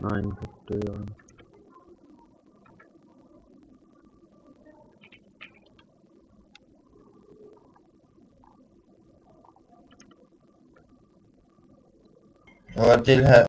9:51. Virgil ha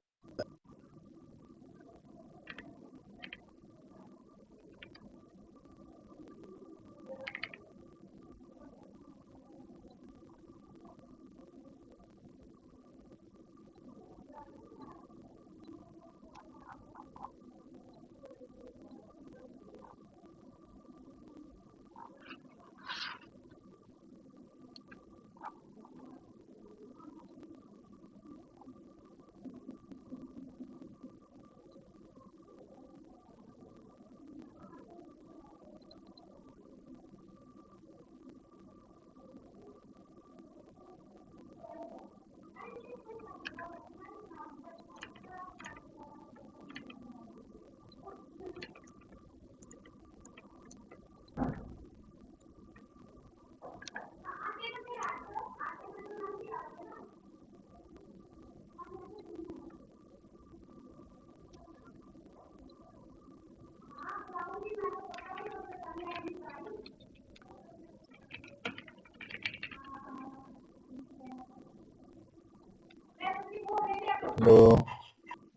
Hello.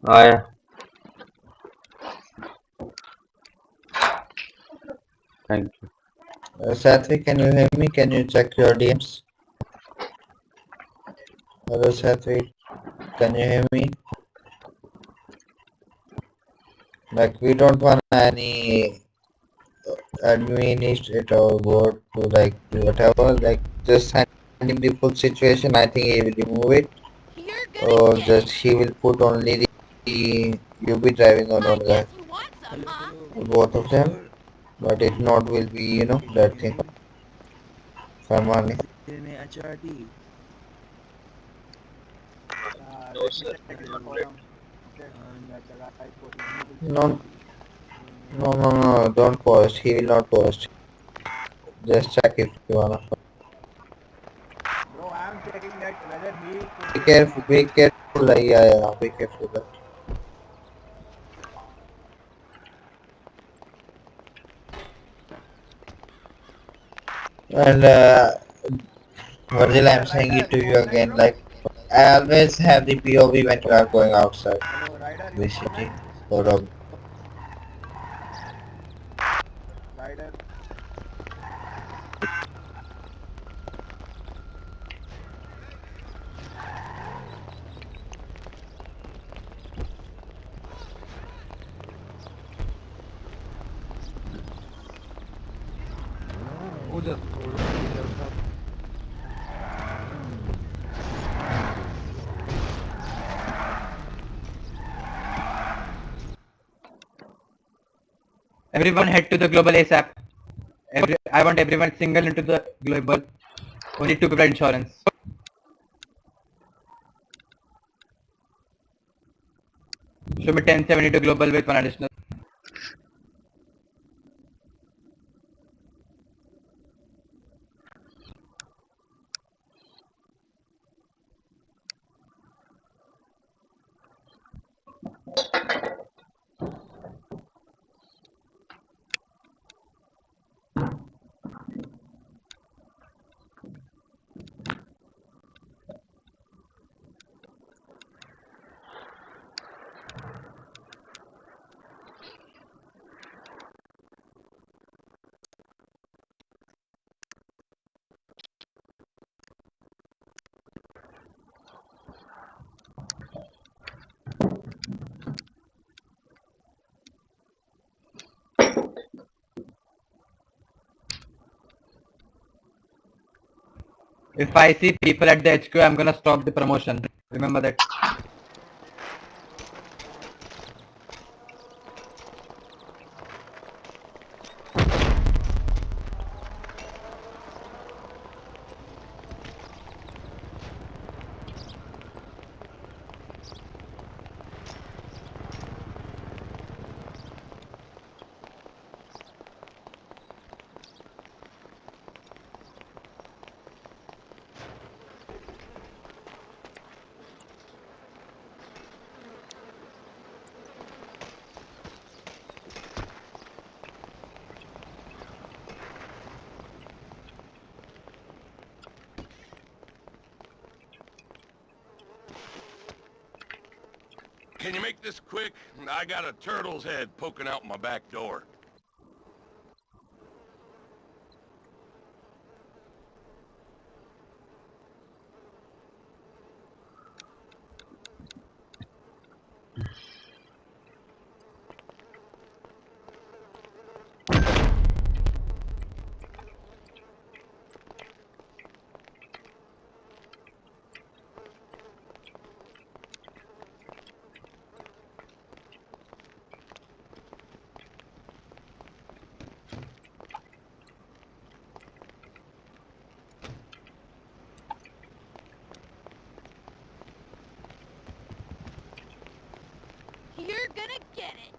Yeah. Thank you. Sathvi, can you hear me? Can you check your DMs? Hello, Sathvi. Can you hear me? Like, we don't want any administrator board to like do whatever. Like, just send him the full situation. I think he will remove it, or just he will put only the you be driving on one guy, both of them. But if not, will be that thing. Farmani. No, no, don't post. He will not post. Just check if you wanna. Be careful. Like, yeah, be careful. And Virgil, I'm saying it to you again. Like, I always have the POV when you are going outside the city. Or Everyone head to the global ASAP. I want everyone single into the global. Only 2 people insurance. Show me 1072 global with 1 additional. If I see people at the HQ, I'm gonna stop the promotion. Remember that. can you make this quick? I got a turtle's head poking out my back door. You're gonna get it.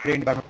Green department.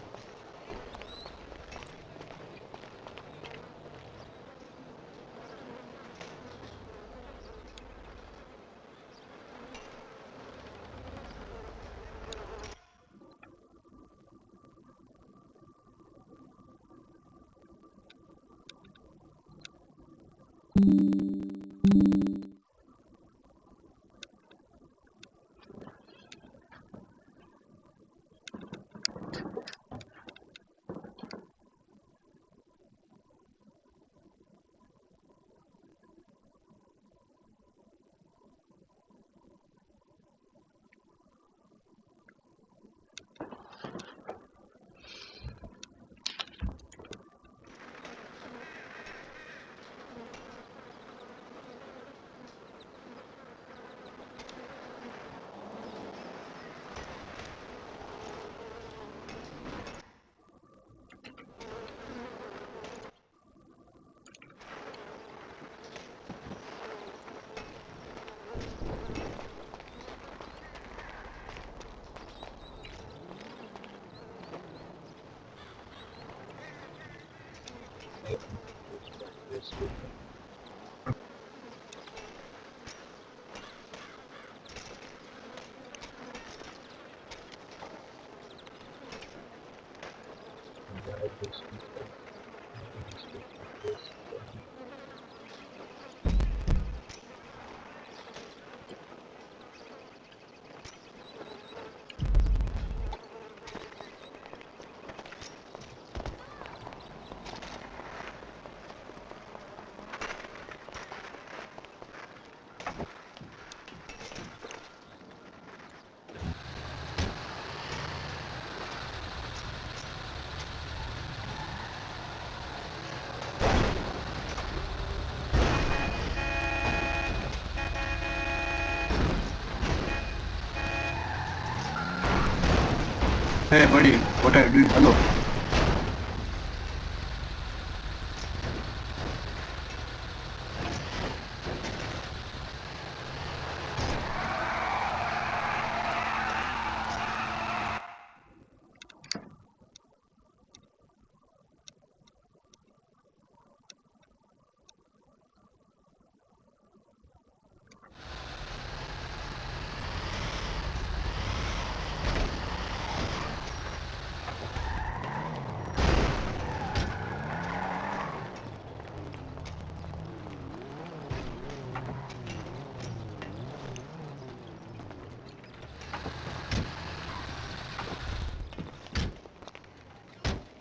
Hey buddy, what are you doing? Hello.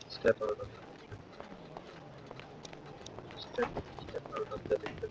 Step out of the step out of the vehicle.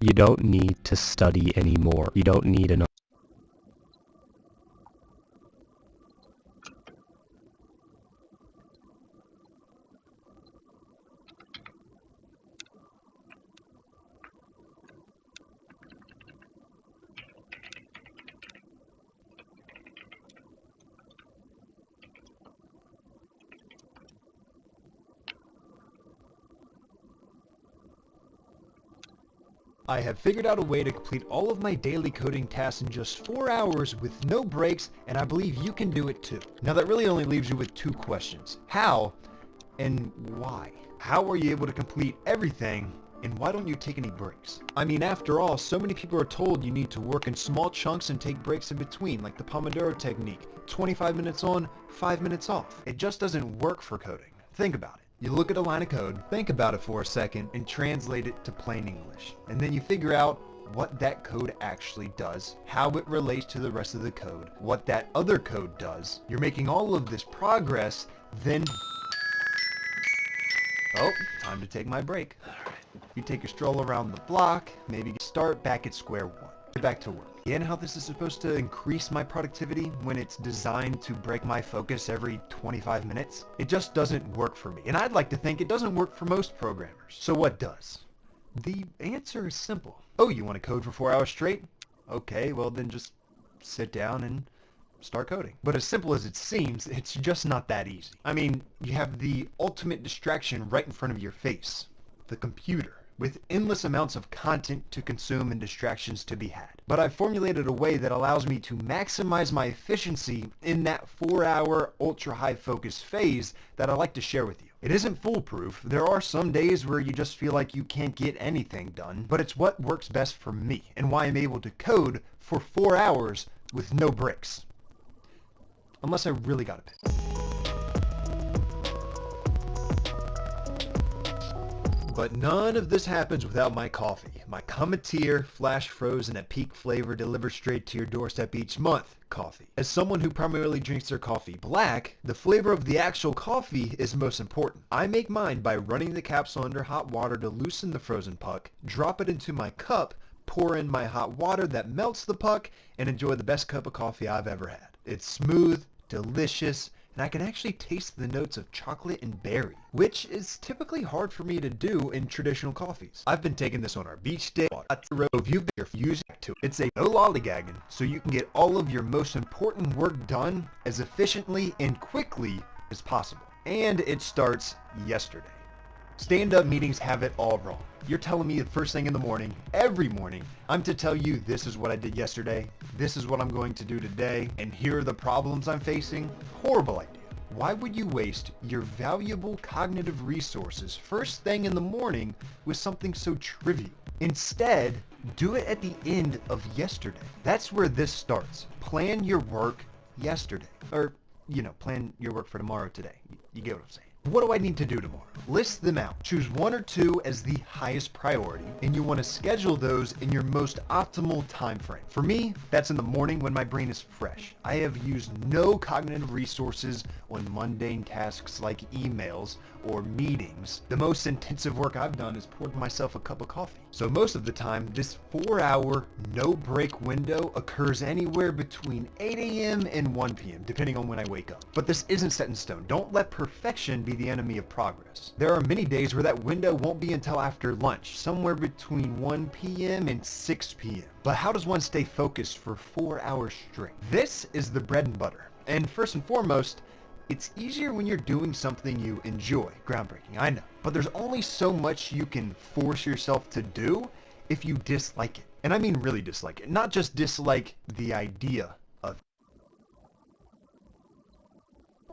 You don't need to study anymore. You don't need an I have figured out a way to complete all of my daily coding tasks in just 4 hours with no breaks, and I believe you can do it too. Now that really only leaves you with two questions. How and why? How are you able to complete everything, and why don't you take any breaks? I mean, after all, so many people are told you need to work in small chunks and take breaks in between, like the Pomodoro technique. 25 minutes on, 5 minutes off. It just doesn't work for coding. Think about it. You look at a line of code, think about it for a second, and translate it to plain English. And then you figure out what that code actually does, how it relates to the rest of the code, what that other code does. You're making all of this progress, then... Oh, time to take my break. You take a stroll around the block, maybe start back at square one. Get back to work. Again, how this is supposed to increase my productivity when it's designed to break my focus every 25 minutes? It just doesn't work for me. And I'd like to think it doesn't work for most programmers. So what does? The answer is simple. Oh, you want to code for 4 hours straight? Okay, well then just sit down and start coding. But as simple as it seems, it's just not that easy. I mean, you have the ultimate distraction right in front of your face. The computer, with endless amounts of content to consume and distractions to be had. But I've formulated a way that allows me to maximize my efficiency in that 4-hour ultra-high focus phase that I like to share with you. It isn't foolproof. There are some days where you just feel like you can't get anything done, but it's what works best for me and why I'm able to code for 4 hours with no breaks. Unless I really gotta pick. But none of this happens without my coffee. My Cometeer, flash frozen at peak flavor, delivered straight to your doorstep each month coffee. As someone who primarily drinks their coffee black, the flavor of the actual coffee is most important. I make mine by running the capsule under hot water to loosen the frozen puck, drop it into my cup, pour in my hot water that melts the puck, and enjoy the best cup of coffee I've ever had. It's smooth, delicious, and I can actually taste the notes of chocolate and berry, which is typically hard for me to do in traditional coffees. I've been taking this on our beach day, if you've been using it to. It's a no lollygagging, so you can get all of your most important work done as efficiently and quickly as possible. And it starts yesterday. Stand-up meetings have it all wrong. You're telling me the first thing in the morning, every morning, I'm to tell you this is what I did yesterday, this is what I'm going to do today, and here are the problems I'm facing? Horrible idea. Why would you waste your valuable cognitive resources first thing in the morning with something so trivial? Instead, do it at the end of yesterday. That's where this starts. Plan your work yesterday. Or, plan your work for tomorrow today. You get what I'm saying. What do I need to do tomorrow? List them out. Choose 1 or 2 as the highest priority, and you want to schedule those in your most optimal time frame. For me, that's in the morning when my brain is fresh. I have used no cognitive resources on mundane tasks like emails or meetings. The most intensive work I've done is poured myself a cup of coffee. So most of the time, this 4-hour no break window occurs anywhere between 8 a.m. and 1 p.m. depending on when I wake up. But this isn't set in stone. Don't let perfection be the enemy of progress. There are many days where that window won't be until after lunch, somewhere between 1 p.m. and 6 p.m. But how does one stay focused for 4 hours straight? This is the bread and butter. And first and foremost, it's easier when you're doing something you enjoy. Groundbreaking, I know. But there's only so much you can force yourself to do if you dislike it. And I mean really dislike it. Not just dislike the idea of it.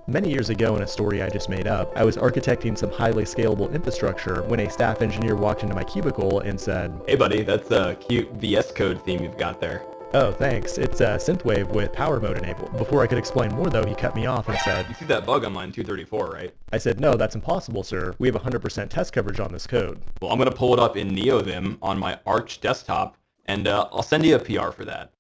Many years ago, in a story I just made up, I was architecting some highly scalable infrastructure when a staff engineer walked into my cubicle and said, "Hey buddy, that's a cute VS Code theme you've got there." "Oh, thanks. It's a synthwave with power mode enabled." Before I could explain more though, he cut me off and said, "You see that bug on line 234, right?" I said, "No, that's impossible, sir. We have 100% test coverage on this code." Well, I'm going to pull it up in NeoVim on my Arch desktop, and I'll send you a PR for that.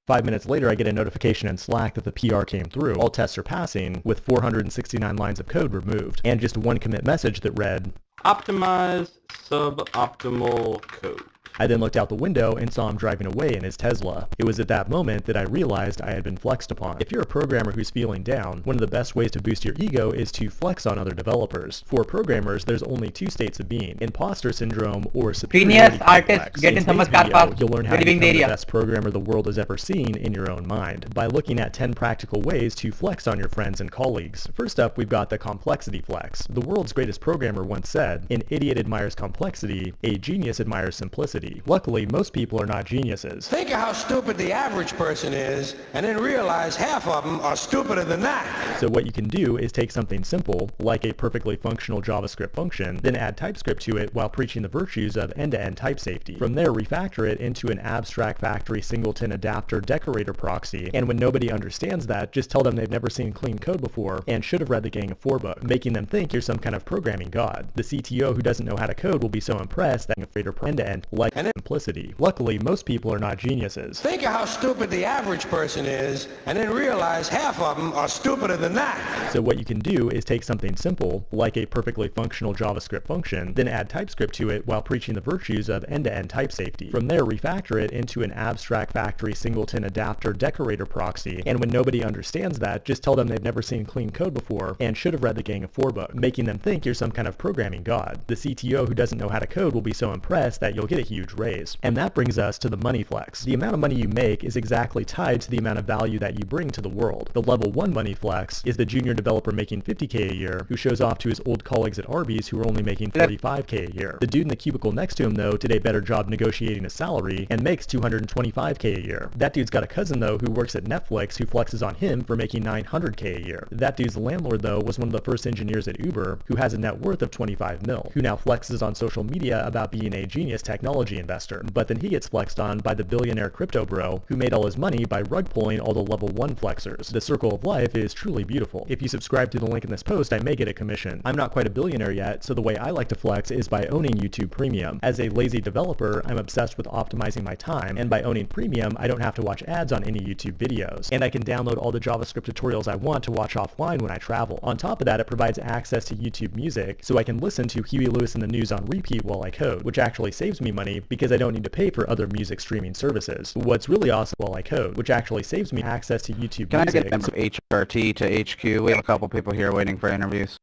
5 minutes later, I get a notification in Slack that the PR came through. All tests are passing, with 469 lines of code removed, and just one commit message that read, "Optimize suboptimal code." I then looked out the window and saw him driving away in his Tesla. It was at that moment that I realized I had been flexed upon. If you're a programmer who's feeling down, one of the best ways to boost your ego is to flex on other developers. For programmers, there's only two states of being: imposter syndrome or superiority Genius artist, complex. get in someone's car park. You'll learn how to Leaving become the the area. best programmer the world has ever seen in your own mind by looking at 10 practical ways to flex on your friends and colleagues. First up, we've got the complexity flex. The world's greatest programmer once said, "An idiot admires complexity, a genius admires simplicity." Luckily, most people are not geniuses. Think of how stupid the average person is, and then realize half of them are stupider than that. So what you can do is take something simple, like a perfectly functional JavaScript function, then add TypeScript to it while preaching the virtues of end-to-end type safety. From there, refactor it into an abstract factory singleton adapter decorator proxy, and when nobody understands that, just tell them they've never seen clean code before and should have read the Gang of Four book, making them think you're some kind of programming god. The CTO who doesn't know how to code will be so impressed that greater end-to-end like simplicity. Luckily, most people are not geniuses. Think of how stupid the average person is, and then realize half of them are stupider than that. So what you can do is take something simple, like a perfectly functional JavaScript function, then add TypeScript to it while preaching the virtues of end-to-end type safety. From there, refactor it into an abstract factory singleton adapter decorator proxy, and when nobody understands that, just tell them they've never seen clean code before and should have read the Gang of Four book, making them think you're some kind of programming god. The CTO who doesn't know how to code will be so impressed that you'll get a huge raise. And that brings us to the money flex. The amount of money you make is exactly tied to the amount of value that you bring to the world. The level 1 money flex is the junior developer making $50K a year who shows off to his old colleagues at Arby's who are only making $45K a year. The dude in the cubicle next to him though did a better job negotiating a salary and makes $225K a year. That dude's got a cousin though who works at Netflix who flexes on him for making $900K a year. That dude's landlord though was one of the first engineers at Uber who has a net worth of 25 mil, who now flexes on social media about being a genius technology investor. But then he gets flexed on by the billionaire crypto bro who made all his money by rug pulling all the level 1 flexers. The circle of life is truly beautiful. If you subscribe to the link in this post, I may get a commission. I'm not quite a billionaire yet, so the way I like to flex is by owning YouTube Premium. As a lazy developer, I'm obsessed with optimizing my time, and by owning Premium, I don't have to watch ads on any YouTube videos. And I can download all the JavaScript tutorials I want to watch offline when I travel. On top of that, it provides access to YouTube Music, so I can listen to Huey Lewis and the News on repeat while I code, which actually saves me money because I don't need to pay for other music streaming services. What's really awesome while I code, which actually saves me access to YouTube Can I Music. get them from HRT to HQ? We have a couple people here waiting for interviews.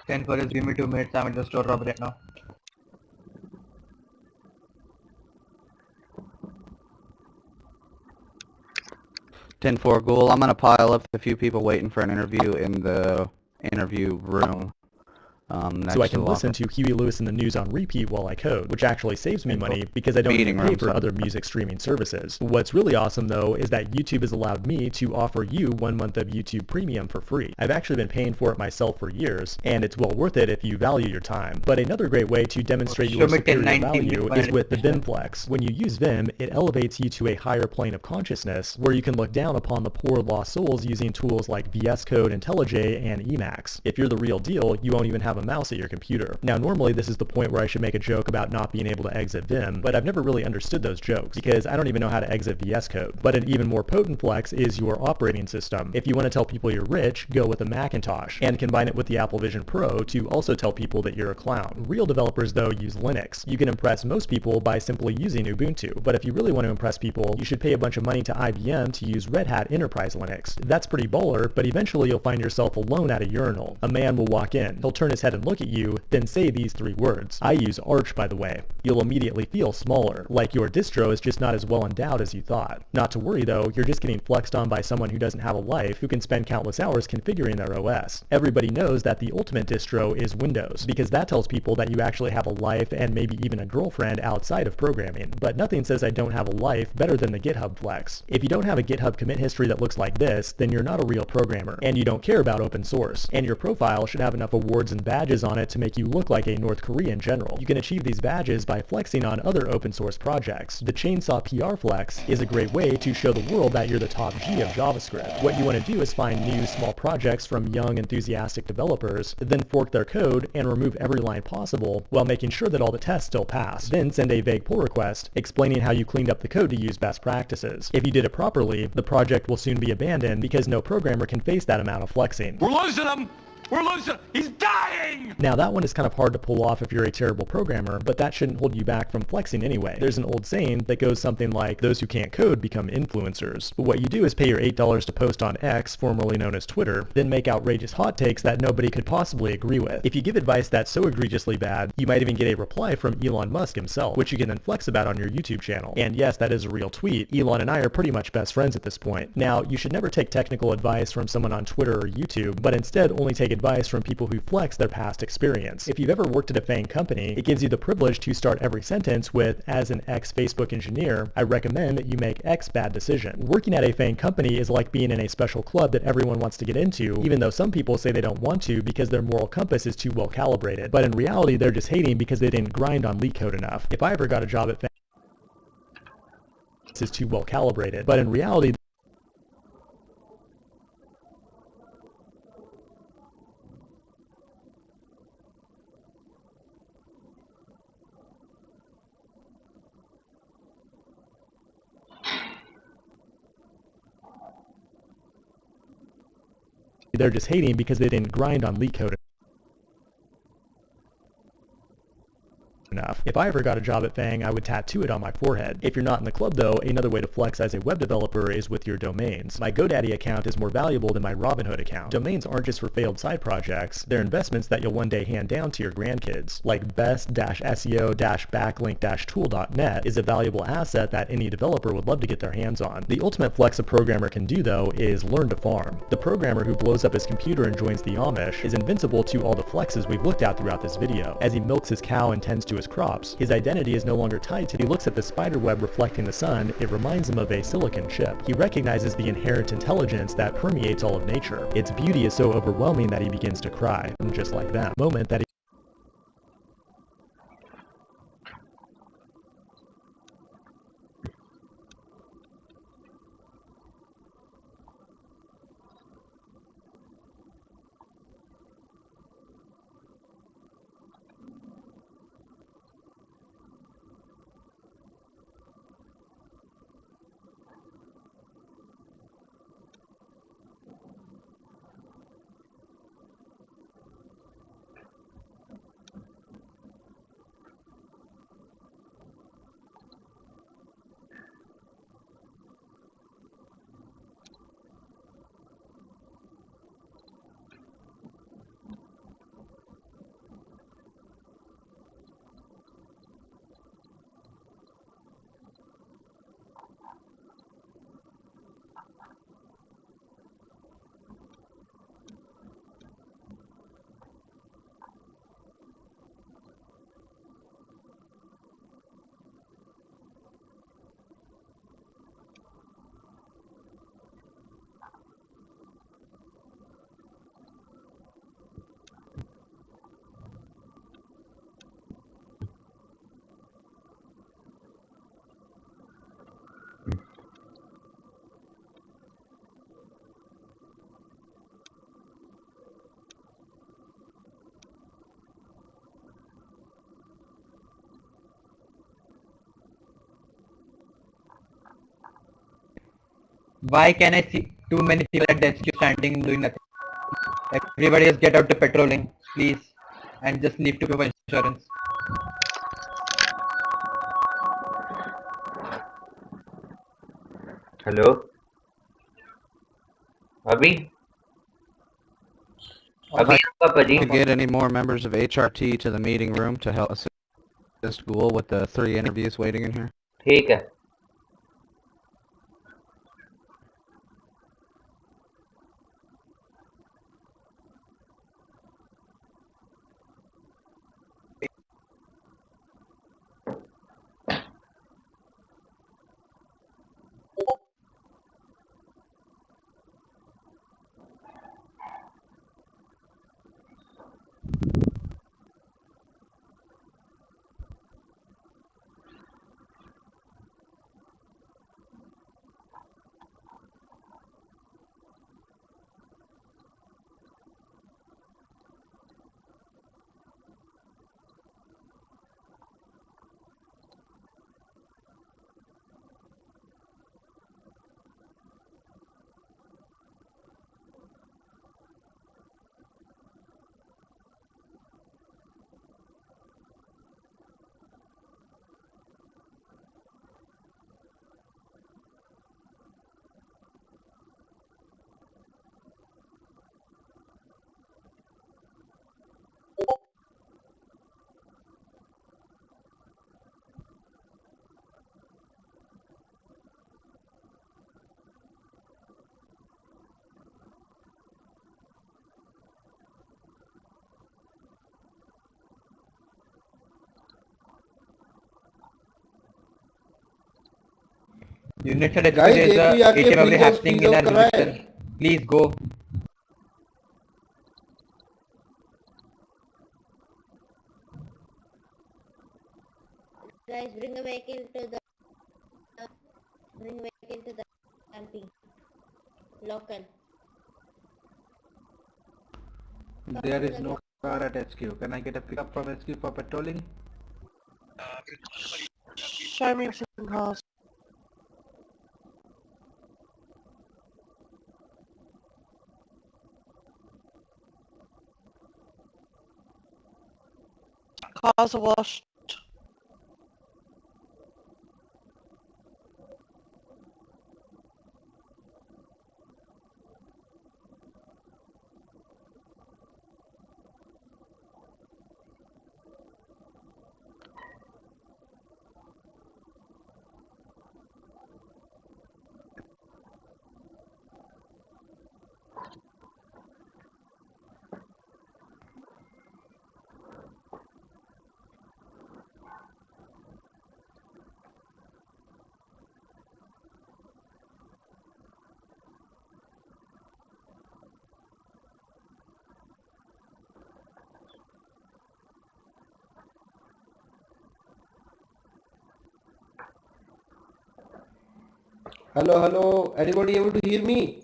10 for us, give me 2 minutes, I'm at the store robbery right now. Ten four Ghoul, I'm gonna pile up a few people waiting for an interview in the interview room. So I can listen to Huey Lewis and the News on repeat while I code, which actually saves me money because I don't need to pay for other music streaming services. What's really awesome though is that YouTube has allowed me to offer you 1 month of YouTube Premium for free. I've actually been paying for it myself for years, and it's well worth it if you value your time. But another great way to demonstrate your superior value is with the Vim Flex. When you use Vim, it elevates you to a higher plane of consciousness where you can look down upon the poor lost souls using tools like VS Code, IntelliJ, and Emacs. If you're the real deal, you won't even have a mouse at your computer. Now normally this is the point where I should make a joke about not being able to exit Vim, but I've never really understood those jokes because I don't even know how to exit VS Code. But an even more potent flex is your operating system. If you want to tell people you're rich, go with a Macintosh, and combine it with the Apple Vision Pro to also tell people that you're a clown. Real developers though use Linux. You can impress most people by simply using Ubuntu, but if you really want to impress people, you should pay a bunch of money to IBM to use Red Hat Enterprise Linux. That's pretty baller, but eventually you'll find yourself alone at a urinal. A man will walk in, he'll turn his head and look at you, then say these 3 words. I use Arch, by the way. You'll immediately feel smaller, like your distro is just not as well endowed as you thought. Not to worry though, you're just getting flexed on by someone who doesn't have a life, who can spend countless hours configuring their OS. Everybody knows that the ultimate distro is Windows, because that tells people that you actually have a life and maybe even a girlfriend outside of programming. But nothing says I don't have a life better than the GitHub flex. If you don't have a GitHub commit history that looks like this, then you're not a real programmer, and you don't care about open source, and your profile should have enough awards and badges on it to make you look like a North Korean general. You can achieve these badges by flexing on other open source projects. The Chainsaw PR Flex is a great way to show the world that you're the top G of JavaScript. What you want to do is find new small projects from young enthusiastic developers, then fork their code and remove every line possible while making sure that all the tests still pass. Then send a vague pull request explaining how you cleaned up the code to use best practices. If you did it properly, the project will soon be abandoned because no programmer can face that amount of flexing. We're losing them! We're losing. He's dying! Now that one is kind of hard to pull off if you're a terrible programmer, but that shouldn't hold you back from flexing anyway. There's an old saying that goes something like, those who can't code become influencers. But what you do is pay your $8 to post on X, formerly known as Twitter, then make outrageous hot takes that nobody could possibly agree with. If you give advice that's so egregiously bad, you might even get a reply from Elon Musk himself, which you can then flex about on your YouTube channel. And yes, that is a real tweet. Elon and I are pretty much best friends at this point. Now, you should never take technical advice from someone on Twitter or YouTube, but instead only take advice from people who flex their past experience. If you've ever worked at a FAANG company, it gives you the privilege to start every sentence with, as an ex-Facebook engineer, I recommend that you make X bad decision. Working at a FAANG company is like being in a special club that everyone wants to get into, even though some people say they don't want to because their moral compass is too well calibrated. But in reality, they're just hating because they didn't grind on leak code enough. If I ever got a job at FAANG, this is too well calibrated. But in reality, they're just hating because they didn't grind on leak code enough. If I ever got a job at FAANG, I would tattoo it on my forehead. If you're not in the club though, another way to flex as a web developer is with your domains. My GoDaddy account is more valuable than my Robinhood account. Domains aren't just for failed side projects, they're investments that you'll one day hand down to your grandkids. Like best-seo-backlink-tool.net is a valuable asset that any developer would love to get their hands on. The ultimate flex a programmer can do though is learn to farm. The programmer who blows up his computer and joins the Amish is invincible to all the flexes we've looked at throughout this video. As he milks his cow and tends to his crops, his identity is no longer tied to. He looks at the spider web reflecting the sun, it reminds him of a silicon chip. He recognizes the inherent intelligence that permeates all of nature. Its beauty is so overwhelming that he begins to cry, just like them. Moment that he Why can I see too many people at the institute standing doing nothing? Everybody just get out to patrolling, please, and just leave to pay for insurance. Hello? Abhi? Abhi, आपका To पजी? get any more members of HRT to the meeting room to help assist Ghoul with the 3 interviews waiting in here. ठीक है. Units at HQ, Guys, there is JP a जाके ATM robbery freeze off happening in our कराए. jurisdiction. Please go. Guys, bring a vehicle to the camping. Local. There is no car at HQ. Can I get a pickup from HQ for patrolling? Show me some cars. Cars are washed. Hello, hello. Anybody able to hear me?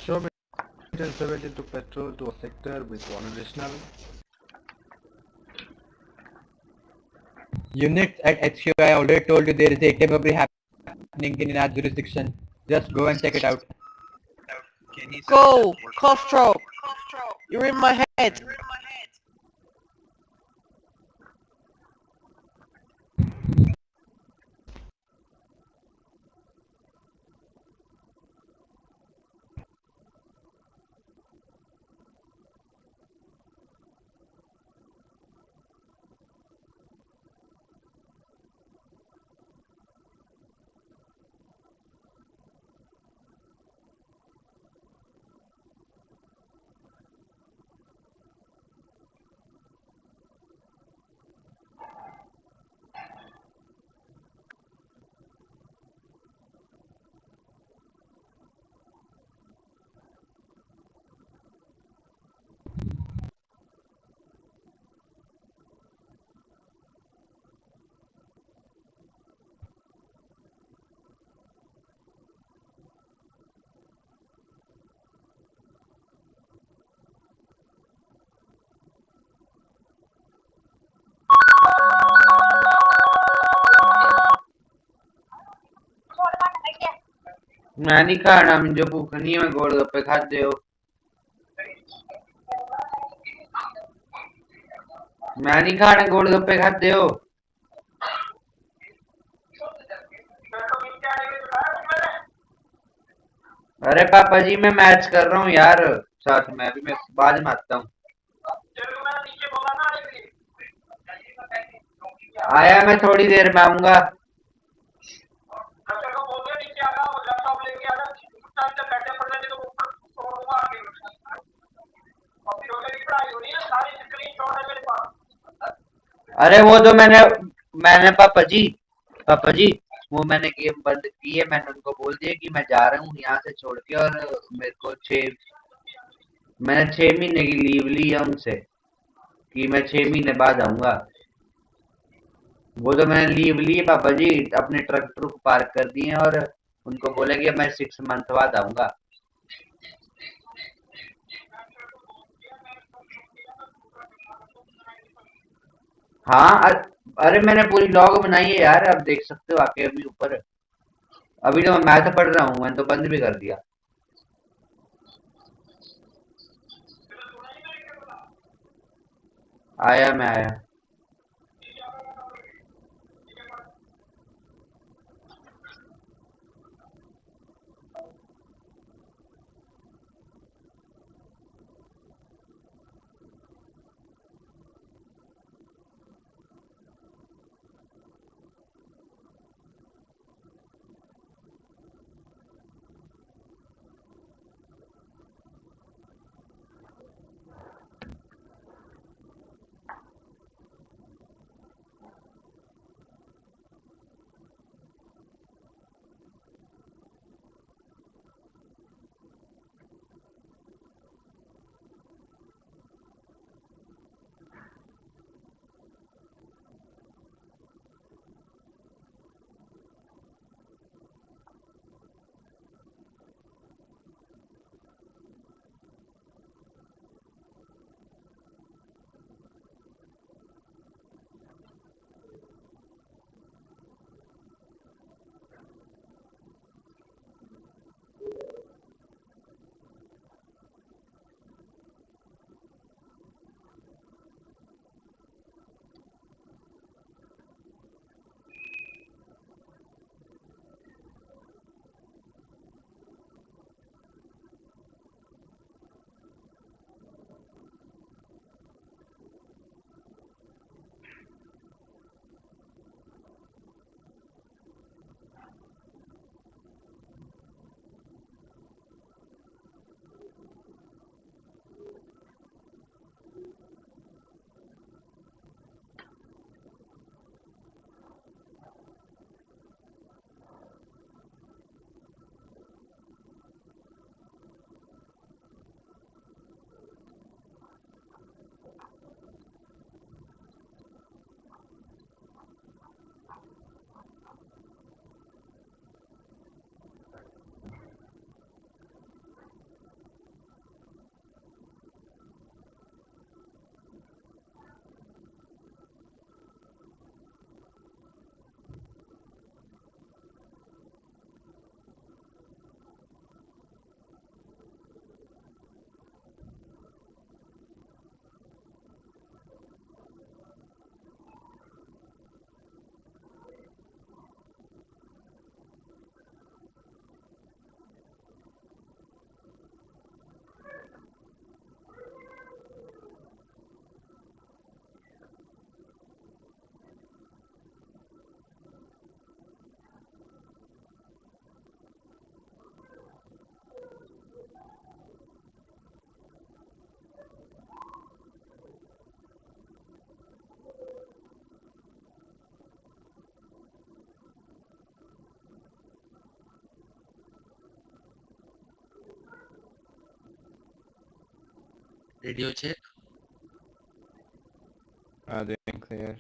Show me 70 to patrol to a sector with one additional. Units at HQ, I already told you there is a ATM robbery happening in our jurisdiction. Just go and check it out. Go! Costro! You're in my head. मैं नहीं खाना, मुझे भूख नहीं है, मैं गोलगप्पे खाते हो. मैं नहीं खाना, गोलगप्पे खाते हो. अरे पापा जी मैं मैच कर रहा हूँ यार साथ में, अभी मैं बाद में आता हूँ. आया, मैं थोड़ी देर में आऊंगा. अरे वो तो मैंने पापा जी वो मैंने गेम बंद की है. मैंने उनको बोल दिया कि मैं जा रहा हूँ यहाँ से छोड़ के, और मेरे को मैंने 6 महीने की लीव ली है उनसे कि मैं 6 महीने बाद आऊंगा. वो तो मैंने लीव ली है पापा जी, अपने ट्रक पार्क कर दिए हैं और उनको बोला कि मैं 6 मंथ बाद आऊंगा. हाँ अरे मैंने पूरी लॉग बनाई है यार, आप देख सकते हो आके अभी ऊपर. अभी तो मैं मैथ पढ़ रहा हूँ, मैंने तो बंद भी कर दिया. आया, मैं आया. Radio check. Doing clear.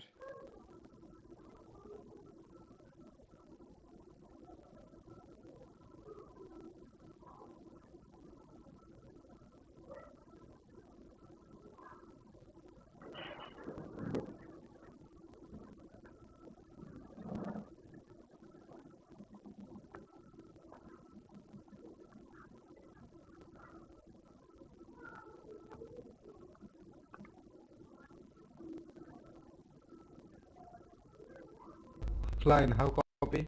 Fine, how copy?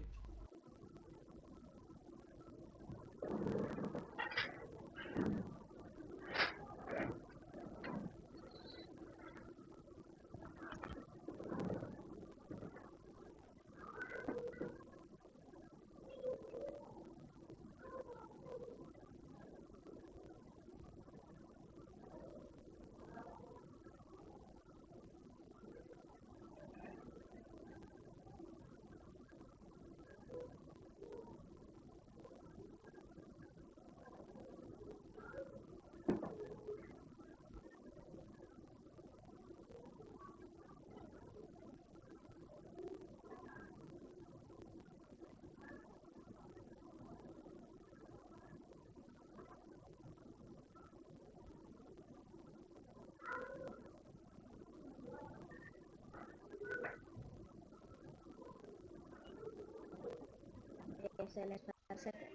SMS per second.